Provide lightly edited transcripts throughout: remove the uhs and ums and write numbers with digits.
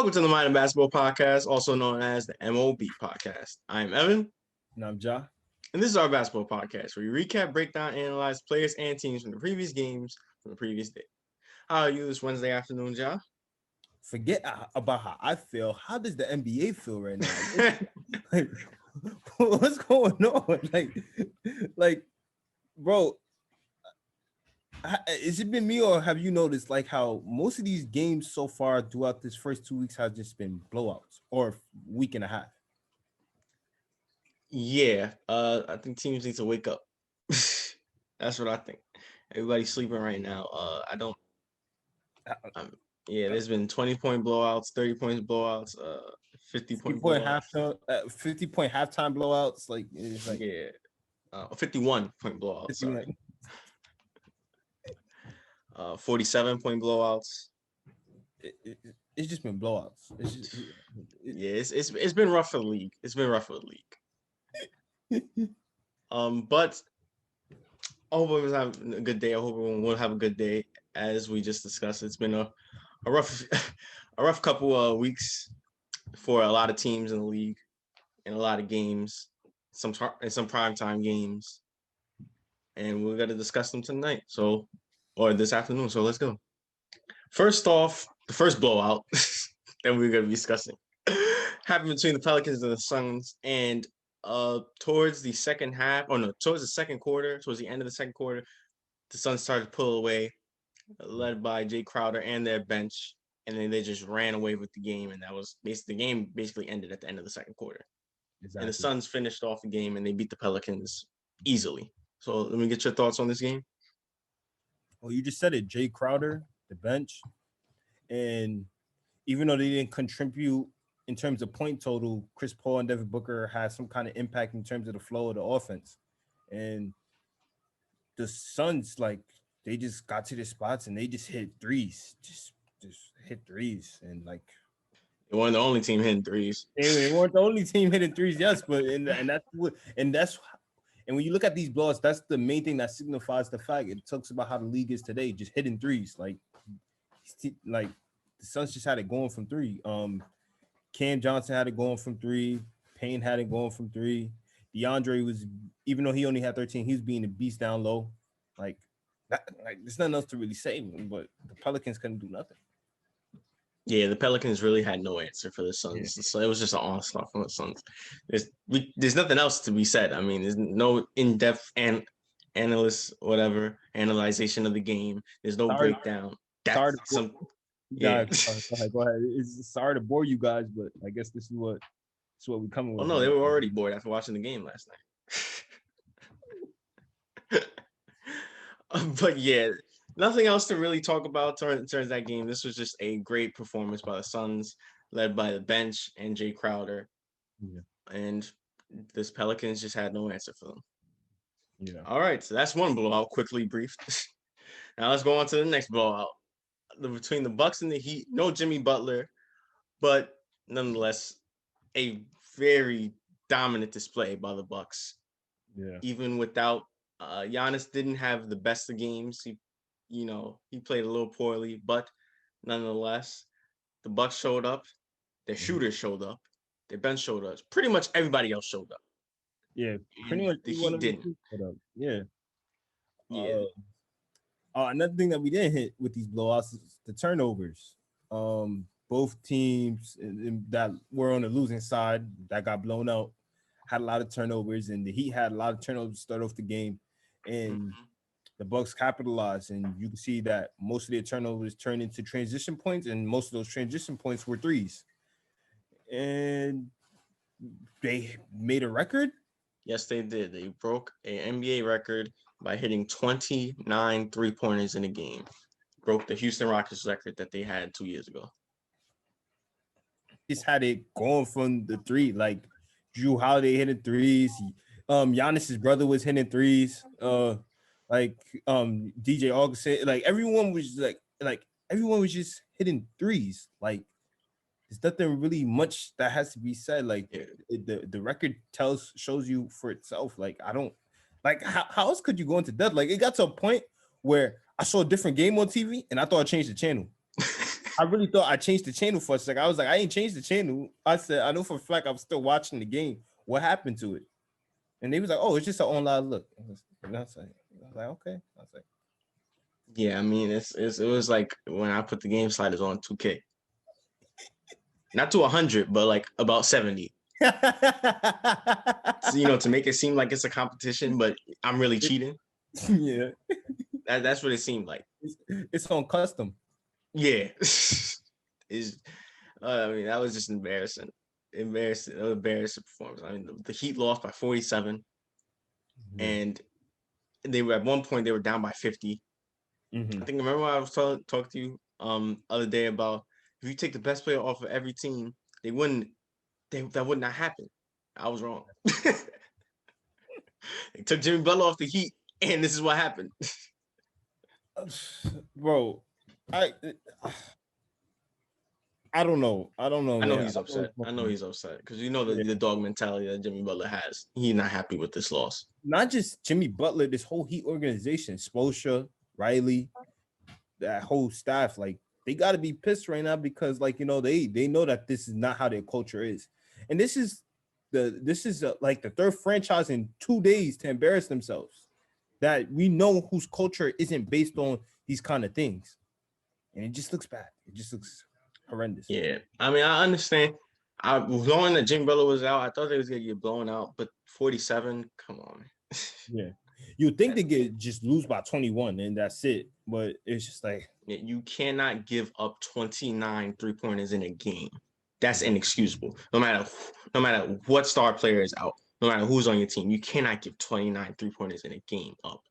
Welcome to the Mind of Basketball Podcast, also known as the M.O.B podcast. I'm Evan. And I'm Ja. And this is our basketball podcast where we recap, break down, analyze players and teams from the previous games from the previous day. How are you this Wednesday afternoon, Ja? Forget about how I feel. How does the NBA feel right now? Like, what's going on? Like, bro, has it been me or have you noticed like how most of these games so far throughout this first 2 weeks have just been blowouts or week and a half? Yeah, I think teams need to wake up. That's what I think. Everybody's sleeping right now. There's been 20-point blowouts, 30-point blowouts, 50-point blowouts. 50-point halftime blowouts. Like, it's like 51-point blowouts. Sorry. 47-point blowouts. It's just been blowouts. It's been rough for the league. It's been rough for the league. But I hope everyone's having a good day. I hope everyone will have a good day. As we just discussed, it's been a rough couple of weeks for a lot of teams in the league and a lot of games, some primetime games, and we're gonna discuss them tonight. Or this afternoon. So let's go. First off, the first blowout that we're gonna be discussing happened between the Pelicans and the Suns, and towards the second quarter, towards the end of the second quarter, the Suns started to pull away, led by Jay Crowder and their bench, and then they just ran away with the game, and that was the game basically ended at the end of the second quarter. Exactly. And the Suns finished off the game, and they beat the Pelicans easily. So let me get your thoughts on this game. Well, you just said it, Jay Crowder, the bench, and even though they didn't contribute in terms of point total, Chris Paul and Devin Booker had some kind of impact in terms of the flow of the offense. And the Suns, like, they just got to the spots and they just hit threes, just hit threes, and like they weren't the only team hitting threes. They weren't the only team hitting threes, yes, but and when you look at these blowouts, that's the main thing that signifies the fact. It talks about how the league is today, just hitting threes. Like the Suns just had it going from three. Cam Johnson had it going from three. Payne had it going from three. DeAndre was, even though he only had 13, he was being a beast down low. Like there's nothing else to really say, but the Pelicans couldn't do nothing. Yeah, the Pelicans really had no answer for the Suns. Yeah. So it was just an onslaught from the Suns. There's nothing else to be said. I mean, there's no in-depth analysis of the game. There's no breakdown. Go ahead. It's sorry to bore you guys, but I guess this is what we're coming with. Oh no, they were already bored after watching the game last night. But yeah, nothing else to really talk about in terms of that game. This was just a great performance by the Suns, led by the bench and Jay Crowder. Yeah. And this Pelicans just had no answer for them. Yeah. All right, so that's one blowout, quickly briefed. Now let's go on to the next blowout. Between the Bucks and the Heat, no Jimmy Butler, but nonetheless, a very dominant display by the Bucks. Yeah. Even without Giannis didn't have the best of games. He played a little poorly, but nonetheless, the Bucks showed up. Their shooters showed up. Their bench showed up. Pretty much everybody else showed up. Yeah, pretty much the Heat didn't. Yeah. Yeah. Another thing that we didn't hit with these blowouts is the turnovers. Both teams that were on the losing side that got blown out had a lot of turnovers, and the Heat had a lot of turnovers to start off the game, and the Bucks capitalized. And you can see that most of their turnovers turned into transition points, and most of those transition points were threes. And they made a record. Yes, they did. They broke an NBA record by hitting 29 three-pointers in a game. Broke the Houston Rockets record that they had 2 years ago. Just had it going from the three, like Drew Holiday hitting threes. Giannis's brother was hitting threes. DJ Augustin, like everyone was everyone was just hitting threes. Like there's nothing really much that has to be said. Like the record shows you for itself. Like I don't like how else could you go into depth? Like it got to a point where I saw a different game on TV and I thought I changed the channel. I really thought I changed the channel for a second. I was like, I ain't changed the channel. I said, I know for a fact I'm still watching the game. What happened to it? And they was like, oh, it's just an online look. And I was like, okay. I was like, Yeah, I mean, it was like when I put the game sliders on 2K, not to 100, but like about 70. So, to make it seem like it's a competition, but I'm really cheating. Yeah, That's what it seemed like. it's on custom. Yeah, I mean, that was just embarrassing. Embarrassing performance. I mean, the Heat lost by 47, and they were at one point they were down by 50. I think remember when I was talking to you other day about if you take the best player off of every team, that would not happen. I was wrong. They took Jimmy Butler off the Heat, and this is what happened. Bro, I don't know. I know he's upset. I know he's upset because the dog mentality that Jimmy Butler has. He's not happy with this loss. Not just Jimmy Butler, this whole Heat organization, Spoelstra, Riley, that whole staff, like they got to be pissed right now because, like, they know that this is not how their culture is, and this is like the third franchise in 2 days to embarrass themselves. That we know whose culture isn't based on these kind of things, and it just looks bad. It just looks horrendous. Yeah, I mean, I understand. Knowing that Jimmy Butler was out, I thought they was gonna get blown out, but 47, come on. Yeah, you'd think they get just lose by 21 and that's it, but it's just like you cannot give up 29 3-pointers in a game. That's inexcusable. No matter what star player is out, no matter who's on your team, you cannot give 29 3-pointers in a game up.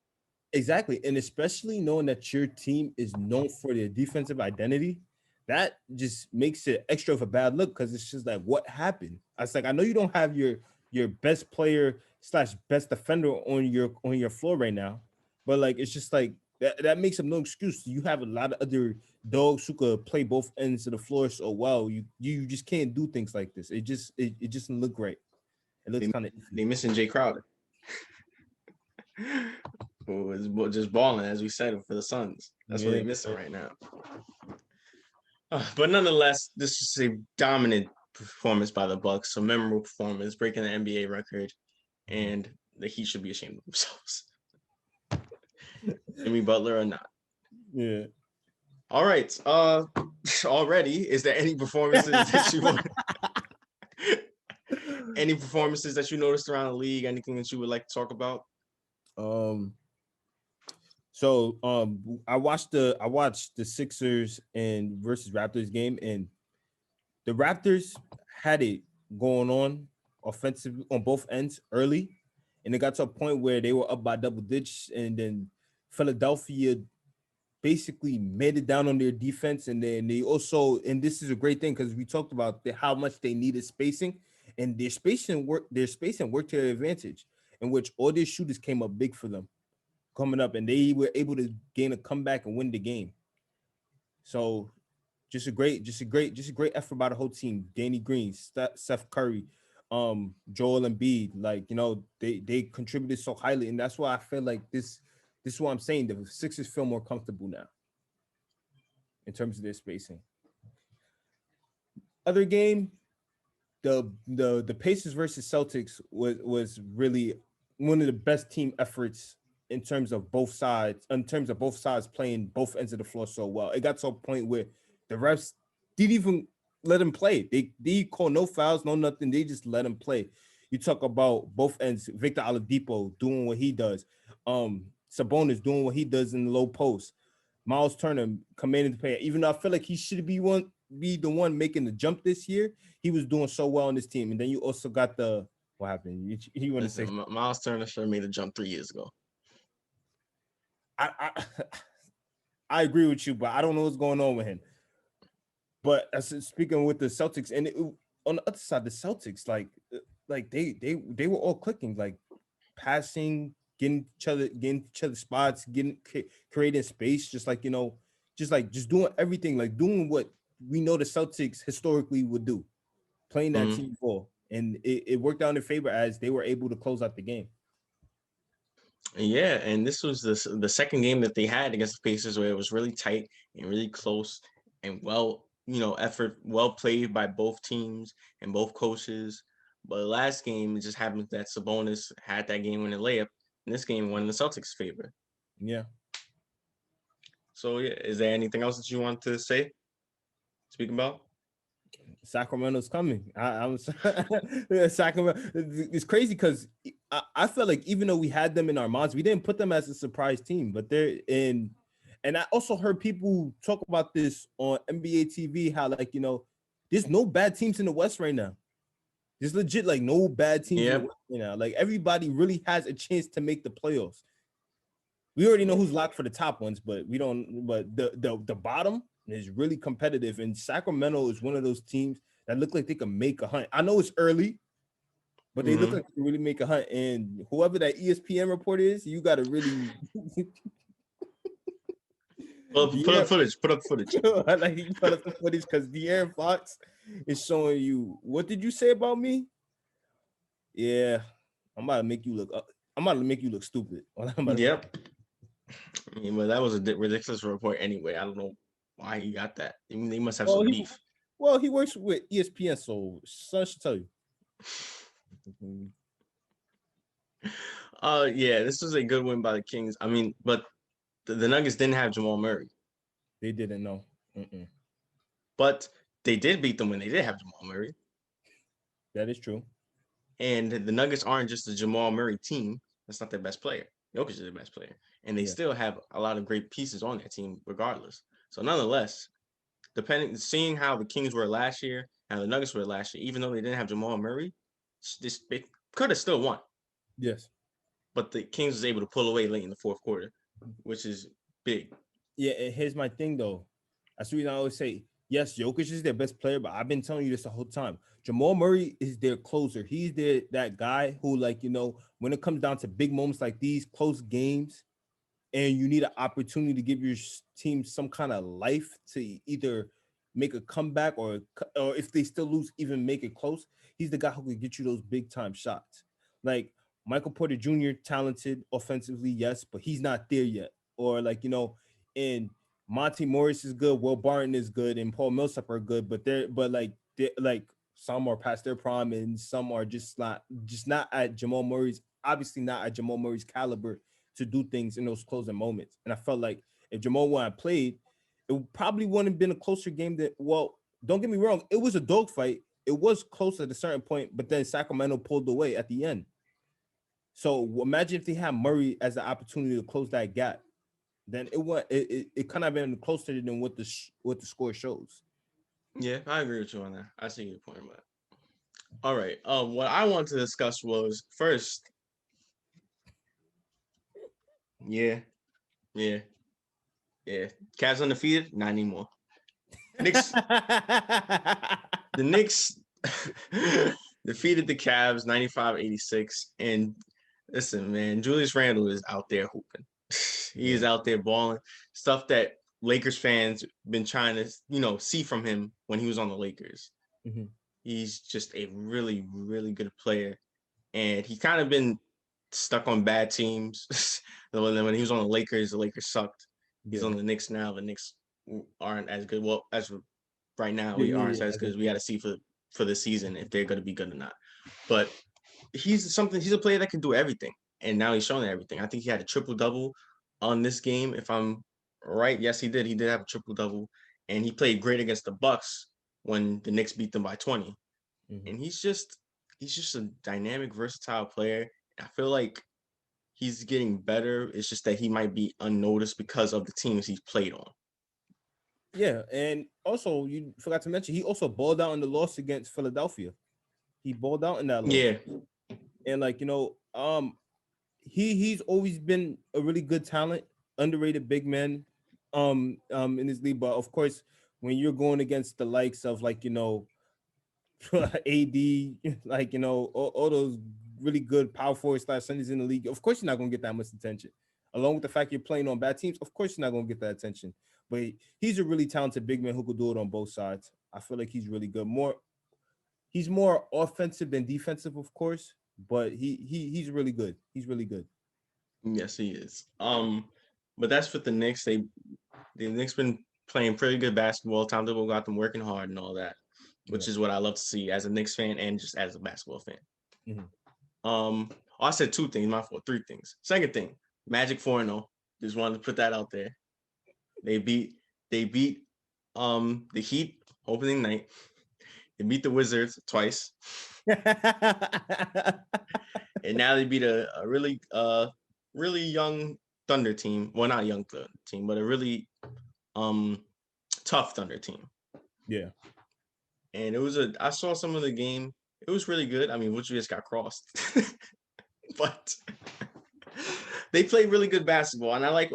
Exactly, and especially knowing that your team is known for their defensive identity, that just makes it extra of a bad look because it's just like, what happened? I was like, I know you don't have your best player / best defender on your floor right now, but like it's just like that makes them no excuse. You have a lot of other dogs who could play both ends of the floor so well. You just can't do things like this. It just doesn't look right. It looks kind of they missing Jay Crowder. Who was just balling, as we said, for the Suns. That's what they're missing right now. But nonetheless, this is a dominant performance by the Bucks, a memorable performance, breaking the NBA record, and the Heat should be ashamed of themselves. Jimmy Butler or not. Yeah. All right. Already, is there any performances that you want? Any performances that you noticed around the league? Anything that you would like to talk about? So I watched the Sixers and versus Raptors game, and the Raptors had it going on offensively on both ends early, and it got to a point where they were up by double digits, and then Philadelphia basically made it down on their defense, and then they also, and this is a great thing because we talked about how much they needed spacing, and their spacing worked to their advantage, in which all their shooters came up big for them coming up, and they were able to gain a comeback and win the game. So just a great effort by the whole team. Danny Green, Steph Curry, Joel Embiid, like, they contributed so highly, and that's why I feel like this is what I'm saying. The Sixers feel more comfortable now in terms of their spacing. Other game, the Pacers versus Celtics was really one of the best team efforts in terms of both sides playing both ends of the floor so well. It got to a point where the refs didn't even let him play. They call no fouls, no nothing. They just let him play. You talk about both ends, Victor Oladipo doing what he does, Sabonis doing what he does in the low post, Miles Turner commanding the play. Even though I feel like he should be the one making the jump this year, he was doing so well on this team. And then you also got what happened? You want to say Miles Turner should have made a jump 3 years ago. I agree with you, but I don't know what's going on with him. But speaking with the Celtics, and on the other side, the Celtics, like they were all clicking, like passing, getting each other spots, creating space, just doing everything, like doing what we know the Celtics historically would do, playing that team ball, and it worked out in their favor as they were able to close out the game. Yeah, and this was the second game that they had against the Pacers where it was really tight and really close, and effort, well played by both teams and both coaches. But the last game, it just happened that Sabonis had that game winning layup, and this game won in the Celtics' favor. Yeah. So yeah, is there anything else that you want to say? Speak about? Sacramento's coming. I'm Sacramento. It's crazy because I felt like even though we had them in our minds, we didn't put them as a surprise team. But they're in, and I also heard people talk about this on NBA TV. How there's no bad teams in the West right now. There's legit like no bad teams in the West right now. Like everybody really has a chance to make the playoffs. We already know who's locked for the top ones, but we don't. But the bottom is really competitive, and Sacramento is one of those teams that look like they can make a hunt. I know it's early, but they look like they can really make a hunt. And whoever that ESPN report is, you got to really put up footage. Put up footage. I like you put up the footage because De'Aaron Fox is showing you. What did you say about me? Yeah, I'm about to make you look. I'm about to make you look stupid. Yep. But that was a ridiculous report anyway. I don't know why he got that. I mean, they must have some beef. Well, he works with ESPN, so son should tell you. Yeah, this was a good win by the Kings. I mean, but the Nuggets didn't have Jamal Murray. They didn't know. But they did beat them when they did have Jamal Murray. That is true. And the Nuggets aren't just a Jamal Murray team. That's not their best player. Jokic is their best player. And they still have a lot of great pieces on their team regardless. So nonetheless, seeing how the Kings were last year and the Nuggets were last year, even though they didn't have Jamal Murray, they could have still won. Yes. But the Kings was able to pull away late in the fourth quarter, which is big. Yeah, and here's my thing though. That's the reason I always say, yes, Jokic is their best player, but I've been telling you this the whole time. Jamal Murray is their closer. He's that guy who, when it comes down to big moments like these, close games, and you need an opportunity to give your team some kind of life to either make a comeback or if they still lose, even make it close. He's the guy who can get you those big time shots. Like Michael Porter Jr., talented offensively, yes, but he's not there yet. Or and Monty Morris is good, Will Barton is good, and Paul Millsap are good, but they're some are past their prime and some are just not at Jamal Murray's, obviously not at Jamal Murray's caliber to do things in those closing moments. And I felt like if Jamal wouldn't have played, it probably wouldn't have been a closer game. Don't get me wrong, it was a dogfight. It was close at a certain point, but then Sacramento pulled away at the end. So imagine if they had Murray as the opportunity to close that gap. Then it kind of been closer than what the score shows. Yeah, I agree with you on that. I see your point, but all right. What I want to discuss was first. Yeah. Cavs undefeated, not anymore. The Knicks defeated the Cavs 95-86. And listen, man, Julius Randle is out there hooping. He is out there balling. Stuff that Lakers fans been trying to, see from him when he was on the Lakers. Mm-hmm. He's just a really, really good player. And he kind of been stuck on bad teams. When he was on the Lakers sucked. He's on the Knicks now. The Knicks aren't as good. Well, as right now, we aren't as good as we got to see for the season if they're going to be good or not. But he's a player that can do everything. And now he's showing everything. I think he had a triple-double on this game, if I'm right. Yes, he did. He did have a triple-double. And he played great against the Bucks when the Knicks beat them by 20. Mm-hmm. And he's just a dynamic, versatile player. I feel like he's getting better. It's just that he might be unnoticed because of the teams he's played on. Yeah, and also you forgot to mention he also balled out in the loss against Philadelphia. He balled out in that loss. Yeah. And he's always been a really good talent, underrated big man in his league. But of course, when you're going against the likes of AD, all those really good power forward / centers in the league, of course you're not gonna get that much attention. Along with the fact you're playing on bad teams, of course you're not gonna get that attention. But he's a really talented big man who could do it on both sides. I feel like he's really good. He's more offensive than defensive, of course, but he's really good. He's really good. Yes, he is. But that's with the Knicks. The Knicks been playing pretty good basketball. Tom Thibodeau got them working hard and all that, which Yeah. is what I love to see as a Knicks fan and just as a basketball fan. Mhm. I said two things. My fault. Three things. Second thing, Magic 4-0. Just wanted to put that out there. They beat the Heat opening night. They beat the Wizards twice. And now they beat a really young Thunder team. Well, not a young team, but a really tough Thunder team. Yeah. And I saw some of the game. It was really good. I mean, Vucevic just got crossed. But they play really good basketball, and I like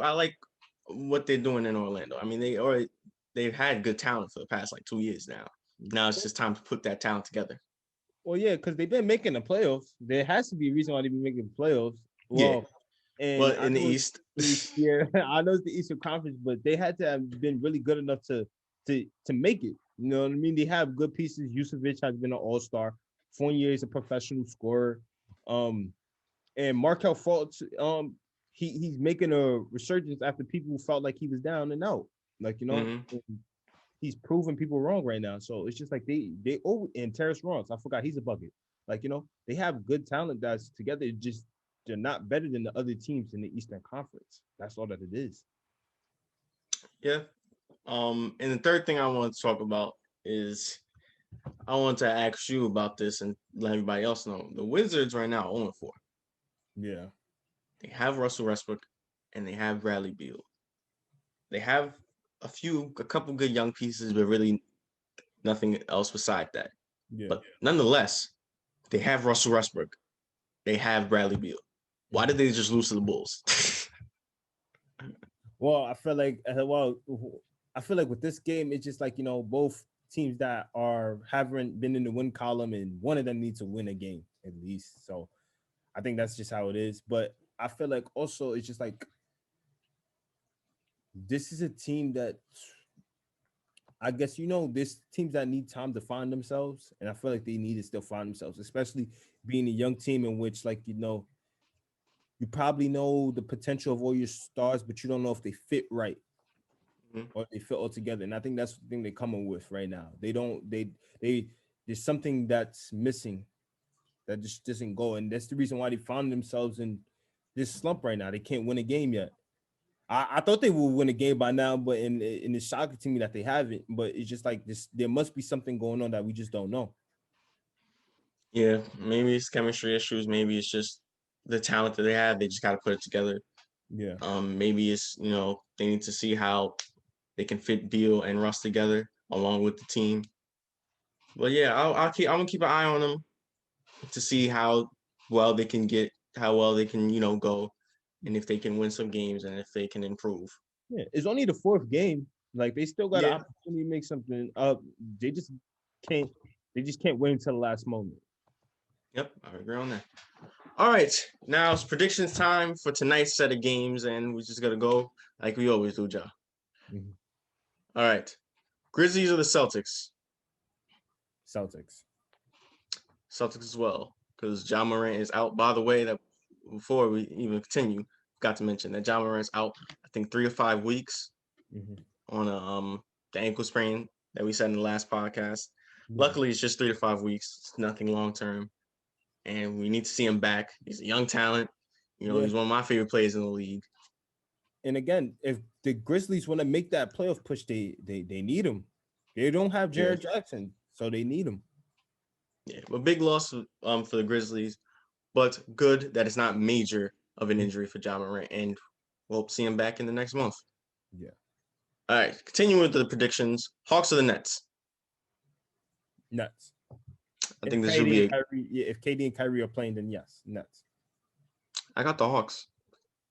what they're doing in Orlando. I mean, they've had good talent for the past like 2 years now. Now it's just time to put that talent together. Well, yeah, because they've been making the playoffs. There has to be a reason why they've been making the playoffs. Well, yeah. And in the East, yeah, I know it's the Eastern Conference, but they had to have been really good enough to make it. You know what I mean? They have good pieces. Vucevic has been an all-star. Fournier is a professional scorer. And Markelle Fultz, he's making a resurgence after people felt like he was down and out. Like, you know, he's proving people wrong right now. So it's just like they and Terrence Ross, I forgot he's a bucket. Like, you know, they have good talent that's together. Just they're not better than the other teams in the Eastern Conference. That's all that it is. Yeah. And the third thing I want to talk about is I want to ask you about this and let everybody else know. The Wizards right now 0-4. Yeah. They have Russell Westbrook and they have Bradley Beal. They have a couple good young pieces, but really nothing else beside that. Yeah. But nonetheless, they have Russell Westbrook. They have Bradley Beal. Why did they just lose to the Bulls? Well, I feel like with this game, it's just like, you know, both teams that haven't been in the win column, and one of them needs to win a game at least. So I think that's just how it is. But I feel like also it's just like this is a team that I guess, you know, there's teams that need time to find themselves, and I feel like they need to still find themselves, especially being a young team in which, like, you know, you probably know the potential of all your stars, but you don't know if they fit right or they fit all together. And I think that's the thing they're coming with right now. There's something that's missing that just doesn't go, and that's the reason why they found themselves in this slump right now. They can't win a game yet. I thought they would win a game by now, but it's shocking to me that they haven't. But it's just like this, there must be something going on that we just don't know. Yeah, maybe it's chemistry issues. Maybe it's just the talent that they have. They just got to put it together. Yeah. Maybe it's, you know, they need to see how they can fit Beal and Russ together along with the team. But yeah, I'm gonna keep an eye on them to see how well they can you know, go, and if they can win some games and if they can improve. Yeah, it's only the fourth game. Like, they still got an opportunity to make something up. They just can't wait until the last moment. Yep, I agree on that. All right, now it's predictions time for tonight's set of games, and we just gotta go like we always do, Ja. Mm-hmm. All right, Grizzlies or the Celtics? Celtics. Celtics as well, because Ja Morant is out. By the way, that before we even continue, forgot to mention that Ja Morant's out, I think 3 or 5 weeks on the ankle sprain that we said in the last podcast. Luckily, it's just 3 to 5 weeks. It's nothing long term, and we need to see him back. He's a young talent. You know, he's one of my favorite players in the league. And again, if the Grizzlies want to make that playoff push, they need him. They don't have Jared Jackson, so they need him. Yeah, a big loss for the Grizzlies, but good that it's not major of an injury for Ja Morant, and we'll see him back in the next month. Yeah. All right, continuing with the predictions. Hawks or the Nets? Nets. I think this should be if KD and Kyrie are playing, then yes, Nets. I got the Hawks.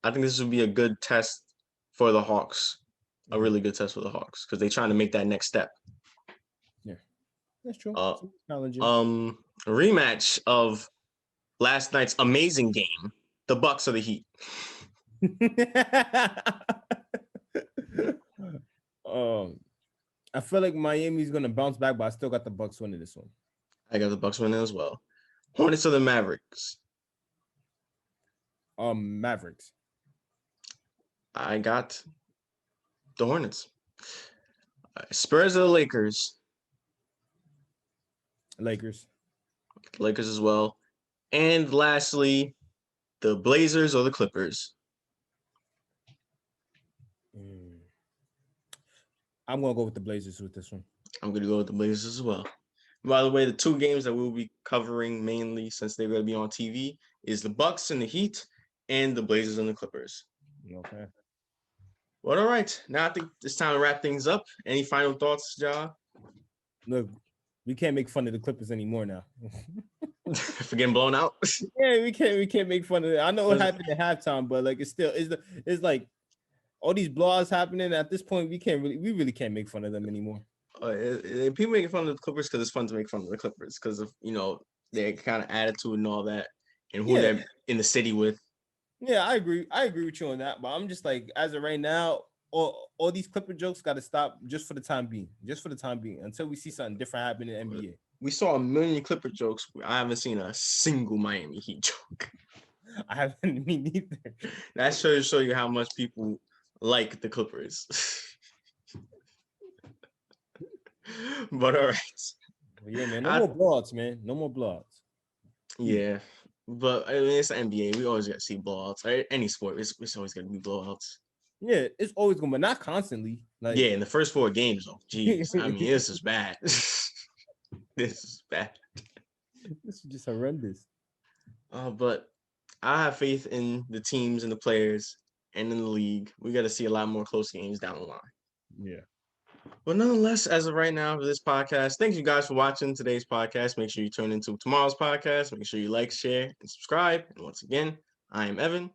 I think this would be a good test for the Hawks. A really good test for the Hawks because they're trying to make that next step. Yeah, that's true. Rematch of last night's amazing game, the Bucks or the Heat. I feel like Miami's gonna bounce back, but I still got the Bucks winning this one. I got the Bucks winning as well. Hornets or the Mavericks? Mavericks. I got the Hornets. Spurs or the Lakers? Lakers. Lakers as well. And lastly, the Blazers or the Clippers? I'm gonna go with the Blazers with this one. I'm going to go with the Blazers as well. By the way, the two games that we'll be covering mainly, since they're going to be on TV, is the Bucks and the Heat, and the Blazers and the Clippers. Okay. Well, all right. Now I think it's time to wrap things up. Any final thoughts, Ja? Look, we can't make fun of the Clippers anymore now. For getting blown out? Yeah, we can't make fun of it. I know what happened at halftime, but like it's like all these blowouts happening at this point. We really can't make fun of them anymore. People making fun of the Clippers because it's fun to make fun of the Clippers because of their kind of attitude and all that, and who they're in the city with. Yeah, I agree with you on that. But I'm just like, as of right now, all these Clipper jokes got to stop just for the time being. Just for the time being, until we see something different happen in the NBA. We saw a million Clipper jokes. I haven't seen a single Miami Heat joke. I haven't, me neither. That shows you how much people like the Clippers. But all right. Yeah, man. No more blowouts, man. No more blowouts. Yeah. But I mean, it's the NBA. We always got to see blowouts. Any sport, it's always going to be blowouts. Yeah, it's always going to, but not constantly. Like, yeah, in the first 4 games, though. Jeez. I mean, this is bad. This is bad. This is just horrendous. But I have faith in the teams and the players and in the league. We got to see a lot more close games down the line. Yeah. But nonetheless, as of right now for this podcast, thank you guys for watching today's podcast. Make sure you tune into tomorrow's podcast. Make sure you like, share, and subscribe. And once again, I am Evan.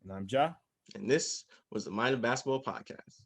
And I'm Ja. And this was the Mind of Basketball podcast.